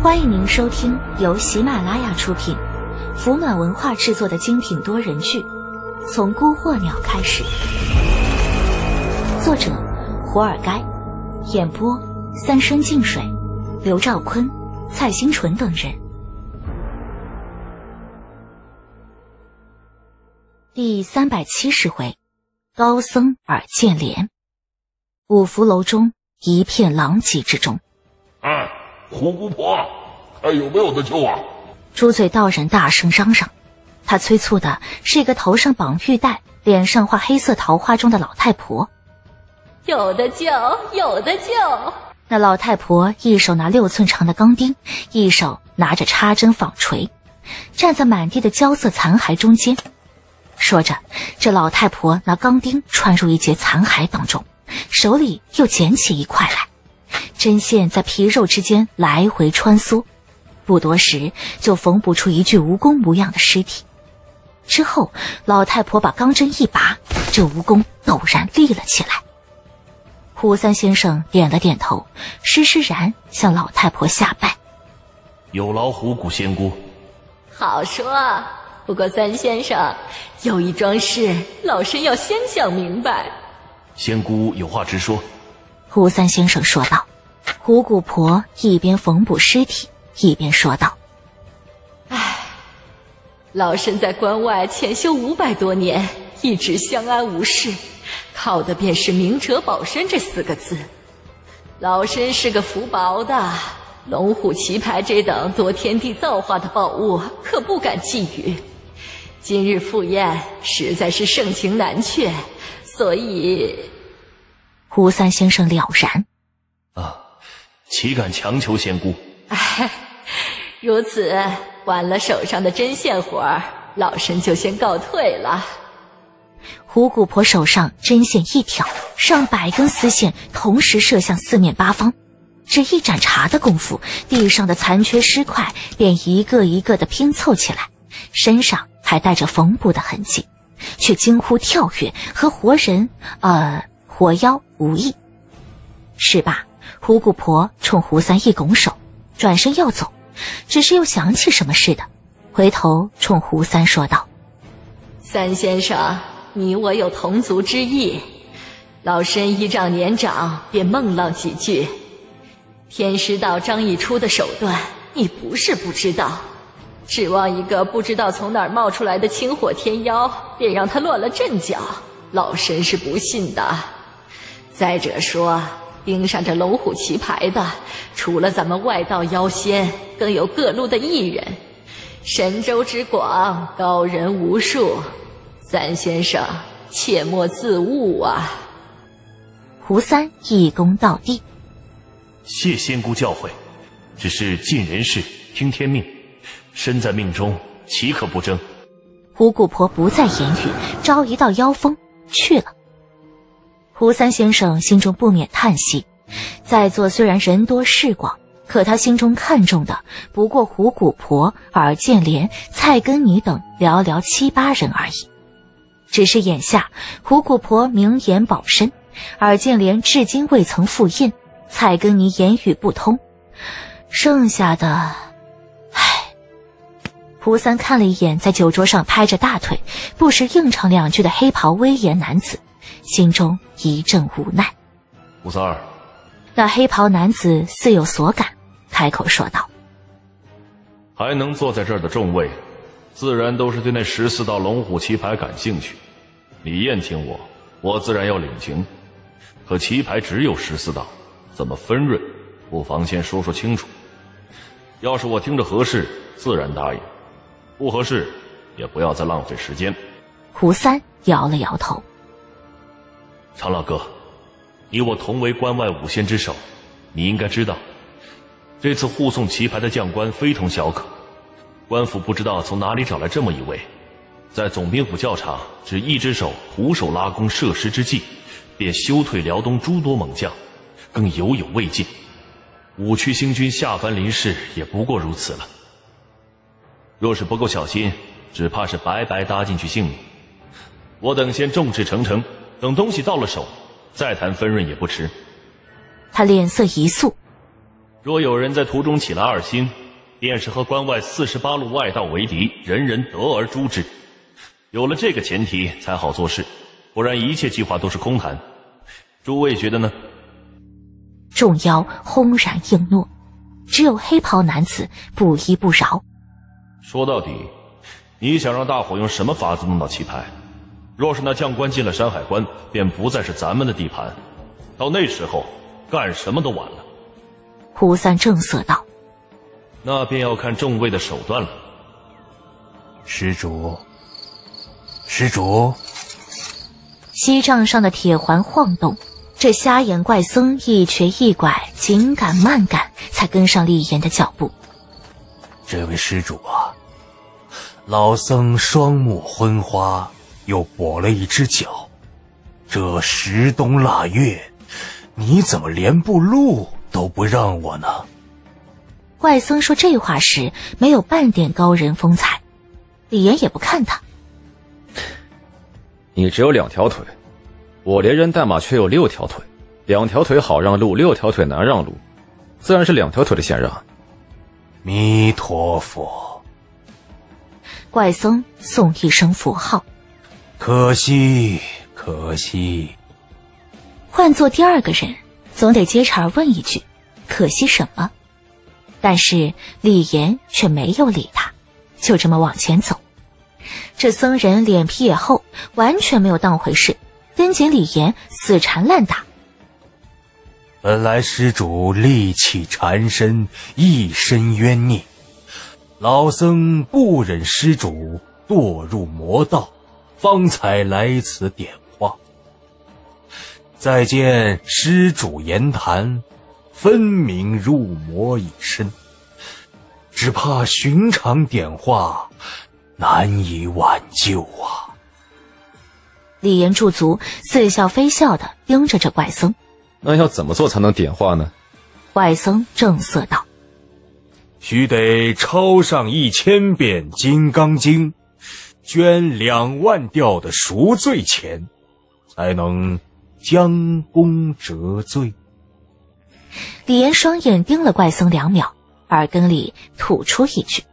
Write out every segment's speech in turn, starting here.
欢迎您收听由喜马拉雅出品、福暖文化制作的精品多人剧《从孤惑鸟开始》，作者活尔该，演播三生净水、刘兆坤、蔡新纯等人。第370回，高僧耳见莲。五福楼中一片狼藉之中。虎姑婆，还有没有得救啊？猪嘴道人大声嚷嚷，他催促的是一个头上绑玉带、脸上画黑色桃花中的老太婆。有的救，有的救。那老太婆一手拿6寸长的钢钉，一手拿着插针纺锤，站在满地的焦色残骸中间。说着，这老太婆拿钢钉穿入一截残骸当中，手里又捡起一块来，针线在皮肉之间来回穿梭，不多时就缝补出一具蜈蚣模样的尸体。之后老太婆把钢针一拔，这蜈蚣陡然立了起来。胡三先生点了点头，施施然向老太婆下拜。有劳虎骨仙姑。好说，不过三先生，有一桩事老身要先想明白。仙姑有话直说。胡三先生说道。虎骨婆一边缝补尸体一边说道：老身在关外潜修500多年，一直相安无事，靠的便是明哲保身这4个字。老身是个福薄的，龙虎旗牌这等夺天地造化的宝物可不敢觊觎。今日赴宴实在是盛情难却，所以……胡三先生了然。岂敢强求仙姑。如此，完了手上的针线活儿，老身就先告退了。虎骨婆手上针线一挑，上百根丝线同时射向四面八方。只一盏茶的功夫，地上的残缺尸块便一个一个的拼凑起来，身上还带着缝补的痕迹，却惊呼跳跃，和活人活妖无异。是罢，虎骨婆冲胡三一拱手，转身要走，只是又想起什么似的，回头冲胡三说道：三先生，你我有同族之义，老身依仗年长，便梦唠几句。天师道张逸初的手段，你不是不知道，指望一个不知道从哪儿冒出来的清火天妖，便让他乱了阵脚，老身是不信的。再者说，盯上这龙虎旗牌的，除了咱们外道妖仙，更有各路的艺人，神州之广，高人无数。三先生，切莫自误啊！胡三一躬到地。谢仙姑教诲，只是尽人事，听天命，身在命中，岂可不争？虎骨婆不再言语，招一道妖风去了。胡三先生心中不免叹息，在座虽然人多势广，可他心中看重的不过虎骨婆、耳见莲、蔡根妮等寥寥7、8人而已。只是眼下虎骨婆明言保身，耳见莲至今未曾赴宴，蔡根妮言语不通，剩下的……胡三看了一眼在酒桌上拍着大腿不时应唱2句的黑袍威严男子，心中一阵无奈。胡三儿。那黑袍男子似有所感，开口说道：还能坐在这儿的众位，自然都是对那14道龙虎旗牌感兴趣。你宴请我，我自然要领情。可旗牌只有14道，怎么分润，不妨先说说清楚。要是我听着合适，自然答应；不合适，也不要再浪费时间。胡三摇了摇头。常老哥，你我同为关外5仙之首，你应该知道，这次护送旗牌的将官非同小可，官府不知道从哪里找来这么一位，在总兵府教场只一只手徒手拉弓射狮之际，便休退辽东诸多猛将，更犹有未尽。武曲星君下凡临世也不过如此了。若是不够小心，只怕是白白搭进去性命。我等先众志成城，等东西到了手，再谈分润也不迟。他脸色一肃。若有人在途中起了二心，便是和关外48路外道为敌，人人得而诛之。有了这个前提才好做事，不然一切计划都是空谈。诸位觉得呢？众妖轰然应诺，只有黑袍男子不依不饶。说到底，你想让大伙用什么法子弄到棋牌？若是那将官进了山海关，便不再是咱们的地盘，到那时候干什么都晚了。胡三正色道：那便要看众位的手段了。施主，施主。锡杖上的铁环晃动，这瞎眼怪僧一瘸一拐，紧赶慢赶，才跟上厉言的脚步。这位施主啊，老僧双目昏花，又跛了一只脚，这十冬腊月，你怎么连步路都不让我呢？怪僧说这话时没有半点高人风采，李岩也不看他。你只有2条腿，我连人带马却有6条腿，2条腿好让路，6条腿难让路，自然是2条腿的先让。弥陀佛。怪僧诵一声符号。可惜，可惜。换做第二个人，总得接茬问一句：可惜什么？但是李岩却没有理他，就这么往前走。这僧人脸皮也厚，完全没有当回事，跟紧李岩死缠烂打。本来施主戾气缠身，一身冤孽，老僧不忍施主堕入魔道，方才来此点化。再见施主言谈，分明入魔已深，只怕寻常点化难以挽救啊。李岩驻足，似笑非笑地盯着这怪僧。那要怎么做才能点化呢？怪僧正色道：须得抄上1000遍《金刚经》，捐2万吊的赎罪钱，才能将功折罪。李岩双眼盯了怪僧2秒，耳根里吐出一句：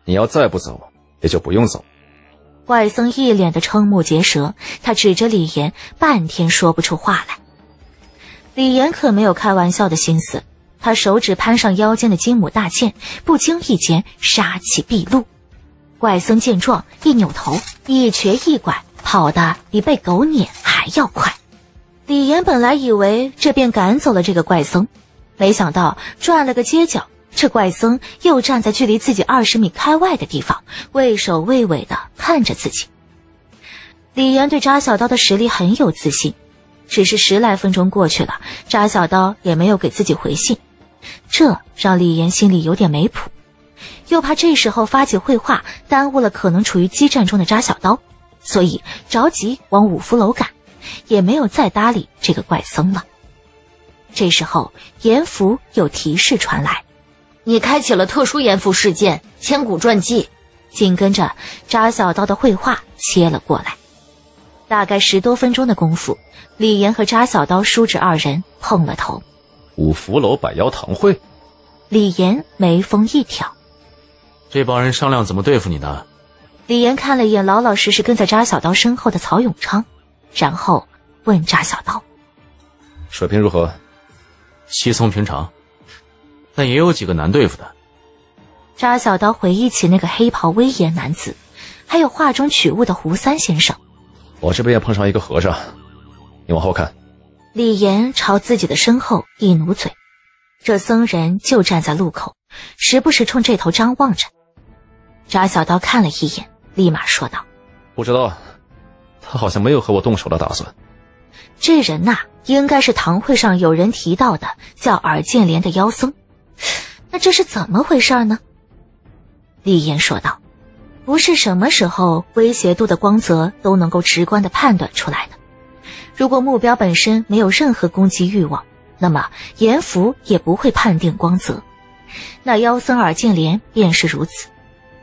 你要再不走，也就不用走。怪僧一脸的瞠目结舌，他指着李岩，半天说不出话来。李岩可没有开玩笑的心思，他手指攀上腰间的金母大剑，不经意间杀气毕露。怪僧见状，一扭头，一瘸一拐，跑得比被狗撵还要快。李岩本来以为这便赶走了这个怪僧，没想到转了个街角，这怪僧又站在距离自己20米开外的地方，畏首畏尾地看着自己。李岩对扎小刀的实力很有自信，只是10来分钟过去了，扎小刀也没有给自己回信，这让李岩心里有点没谱，又怕这时候发起绘画耽误了可能处于激战中的扎小刀，所以着急往5福楼赶，也没有再搭理这个怪僧了。这时候阎福有提示传来：你开启了特殊阎福事件，千古传记。紧跟着扎小刀的绘画切了过来。大概10多分钟的功夫，李岩和扎小刀叔侄2人碰了头。5福楼百妖堂会？李岩眉峰一挑。这帮人商量怎么对付你的？李岩看了一眼老老实实跟在扎小刀身后的曹永昌，然后问扎小刀：水平如何？稀松平常，但也有几个难对付的。扎小刀回忆起那个黑袍威严男子，还有画中取物的胡三先生。我这边也碰上一个和尚，你往后看。李岩朝自己的身后一努嘴，这僧人就站在路口，时不时冲这头张望着。扎小刀看了一眼，立马说道：不知道，他好像没有和我动手的打算。这人呐，应该是堂会上有人提到的叫尔建连的妖僧。那这是怎么回事呢？李岩说道：不是什么时候威胁度的光泽都能够直观地判断出来的。如果目标本身没有任何攻击欲望，那么阎福也不会判定光泽。那妖僧尔建连便是如此，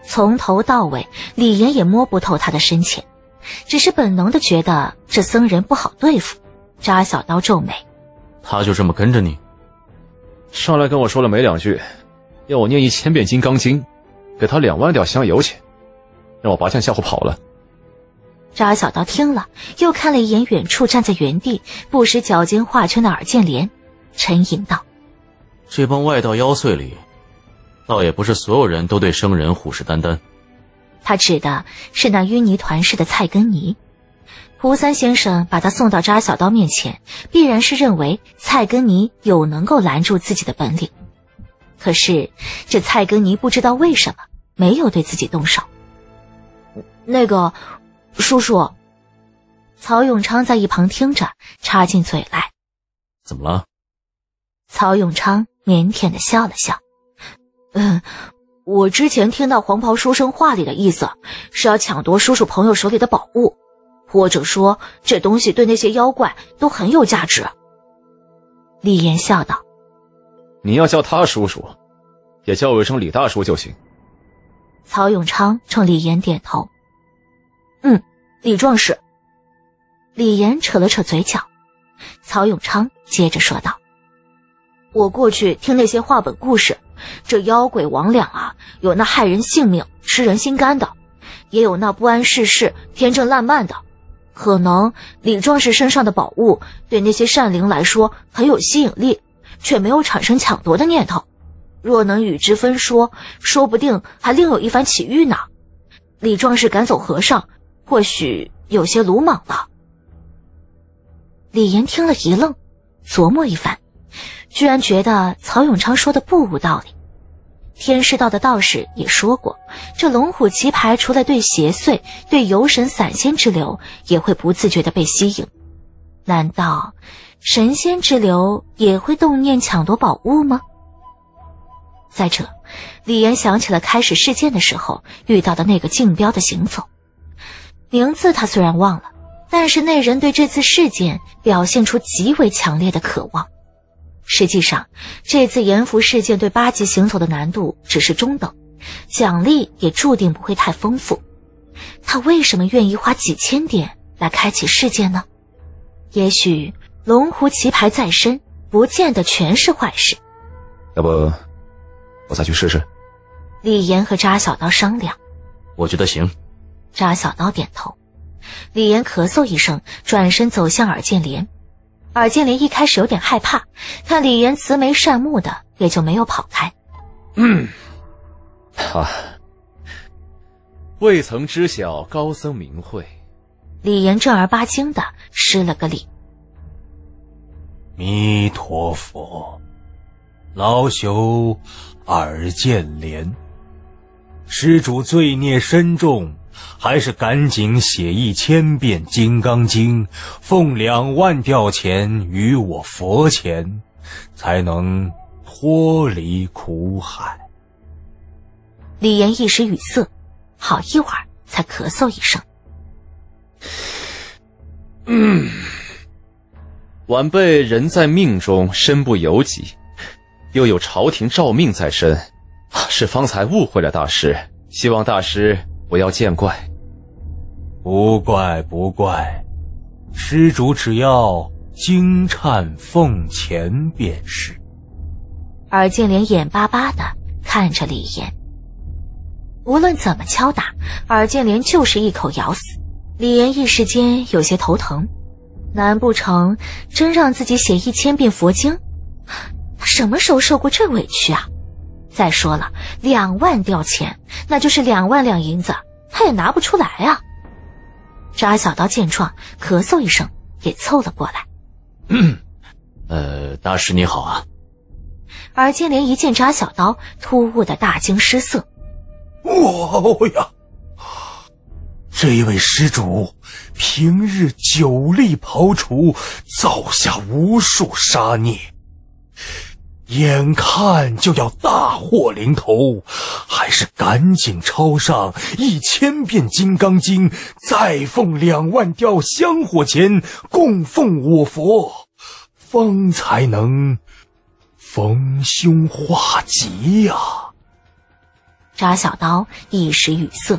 从头到尾李岩也摸不透他的深浅，只是本能地觉得这僧人不好对付。扎小刀皱眉：他就这么跟着你？上来跟我说了没两句，要我念1000遍金刚经，给他2万吊香油钱，让我拔枪吓唬跑了。扎小刀听了，又看了一眼远处站在原地不时脚尖画圈的尔建连，沉吟道：这帮外道妖祟里，倒也不是所有人都对生人虎视眈眈。他指的是那淤泥团似的蔡根泥。胡三先生把他送到扎小刀面前，必然是认为蔡根泥有能够拦住自己的本领。可是这蔡根泥不知道为什么没有对自己动手。那个叔叔，曹永昌在一旁听着，插进嘴来。怎么了？曹永昌腼腆地笑了笑。我之前听到黄袍书生话里的意思，是要抢夺叔叔朋友手里的宝物，或者说这东西对那些妖怪都很有价值。李岩笑道：你要叫他叔叔，也叫我一声李大叔就行。曹永昌冲李岩点头。李壮士。李岩扯了扯嘴角。曹永昌接着说道：我过去听那些话本故事，这妖鬼魍魉啊，有那害人性命吃人心肝的，也有那不谙世事天真烂漫的。可能李壮士身上的宝物对那些善灵来说很有吸引力，却没有产生抢夺的念头。若能与之分说，说不定还另有一番奇遇呢。李壮士赶走和尚，或许有些鲁莽了。李岩听了一愣，琢磨一番，居然觉得曹永昌说的不无道理。天师道的道士也说过，这龙虎棋牌除了对邪祟，对游神散仙之流也会不自觉地被吸引。难道神仙之流也会动念抢夺宝物吗？再者，李岩想起了开始事件的时候遇到的那个竞标的行走，名字他虽然忘了，但是那人对这次事件表现出极为强烈的渴望。实际上，这次阎浮事件对8级行走的难度只是中等，奖励也注定不会太丰富。他为什么愿意花几千点来开启事件呢？也许龙湖棋牌在身，不见得全是坏事。要不我再去试试？李岩和扎小刀商量。我觉得行。扎小刀点头。李岩咳嗽一声，转身走向尔建连。尔建连一开始有点害怕，看李岩慈眉善目的，也就没有跑开。未曾知晓高僧名讳。李岩正儿八经的施了个礼。弥陀佛，老朽尔建连。施主罪孽深重，还是赶紧写1000遍《金刚经》，奉2万吊钱与我佛前，才能脱离苦海。李岩一时语塞，好一会儿才咳嗽一声。晚辈人在命中，身不由己，又有朝廷诏命在身，是方才误会了大师，希望大师不要见怪。不怪不怪，施主只要经忏奉钱便是。尔建连眼巴巴地看着李岩，无论怎么敲打，尔建连就是一口咬死。李岩一时间有些头疼，难不成真让自己写1000遍佛经？他什么时候受过这委屈啊？再说了，2万吊钱，那就是2万两银子，他也拿不出来啊。扎小刀见状，咳嗽一声，也凑了过来。大师你好啊。尔建连一见扎小刀，突兀的大惊失色。哦呀！这位施主平日久力庖厨，造下无数杀孽，眼看就要大祸临头，还是赶紧抄上1000遍《金刚经》，再奉2万吊香火钱供奉我佛，方才能逢凶化吉呀。扎小刀一时语塞。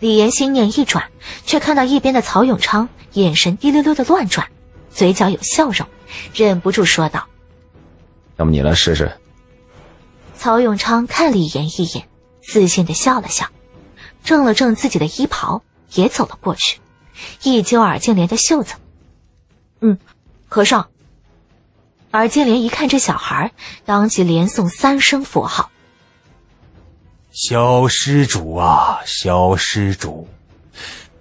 李岩心念一转，却看到一边的曹永昌眼神滴溜溜的乱转，嘴角有笑容，忍不住说道：要么你来试试。曹永昌看李岩一眼，自信地笑了笑，正了正自己的衣袍，也走了过去，一揪尔建莲的袖子。和尚。尔建莲一看这小孩，当即连诵3声佛号。小施主啊，小施主，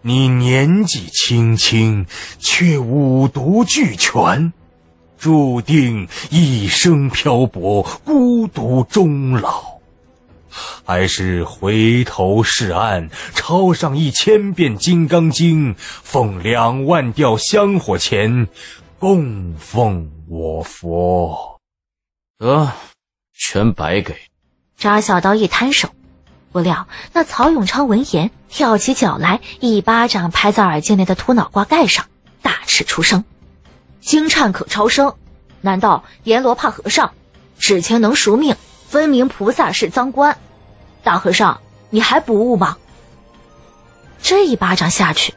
你年纪轻轻，却五毒俱全，注定一生漂泊，孤独终老。还是回头是岸，抄上1000遍《金刚经》，奉2万吊香火钱，供奉我佛。全白给。扎小刀一摊手，不料那曹永昌闻言，跳起脚来，一巴掌拍在尔建莲的秃脑瓜盖上，大斥出声：经忏可超生，难道阎罗怕和尚？纸钱能赎命，分明菩萨是赃官。大和尚，你还不悟吗？这一巴掌下去，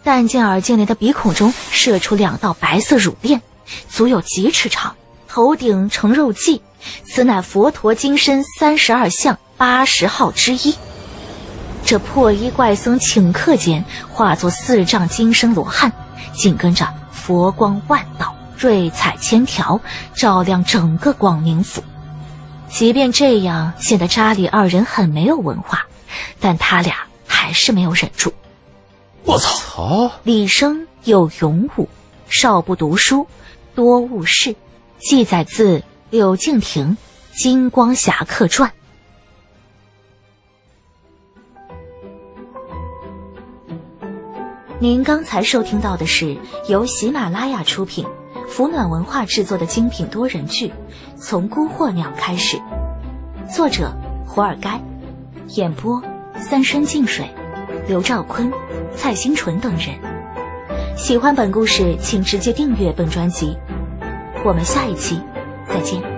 但见尔建莲的鼻孔中射出2道白色乳链，足有几尺长，头顶呈肉髻，此乃佛陀金身32相80号之一。这破衣怪僧顷刻间化作4丈金身罗汉，紧跟着佛光万道，瑞彩千条，照亮整个广宁府。即便这样显得扎里2人很没有文化，但他俩还是没有忍住。我操！李生有勇武，少不读书，多误事，记载自柳敬亭《金光侠客传》。您刚才收听到的是由喜马拉雅出品，福暖文化制作的精品多人剧《从孤惑鸟开始》，作者胡尔该，演播三生净水、刘兆坤、蔡新纯等人。喜欢本故事，请直接订阅本专辑。我们下一期再见。